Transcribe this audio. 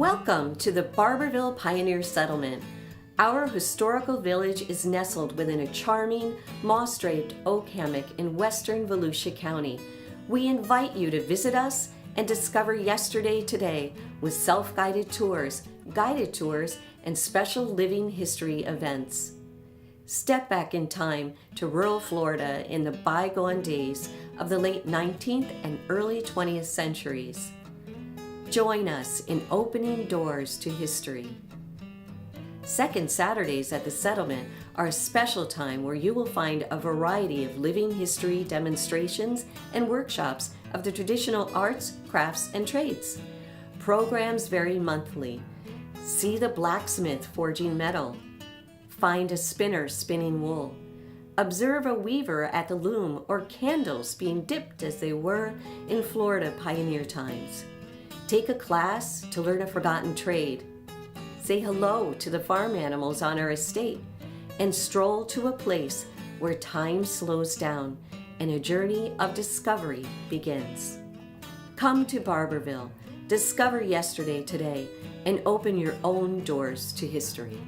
Welcome to the Barberville Pioneer Settlement. Our historical village is nestled within a charming, moss-draped oak hammock in western Volusia County. We invite you to visit us and discover yesterday today with self-guided tours, guided tours, and special living history events. Step back in time to rural Florida in the bygone days of the late 19th and early 20th centuries. Join us in opening doors to history. Second Saturdays at the settlement are a special time where you will find a variety of living history demonstrations and workshops of the traditional arts, crafts, and trades. Programs vary monthly. See the blacksmith forging metal. Find a spinner spinning wool. Observe a weaver at the loom or candles being dipped as they were in Florida pioneer times. Take a class to learn a forgotten trade. Say hello to the farm animals on our estate and stroll to a place where time slows down and a journey of discovery begins. Come to Barberville, discover yesterday today, and open your own doors to history.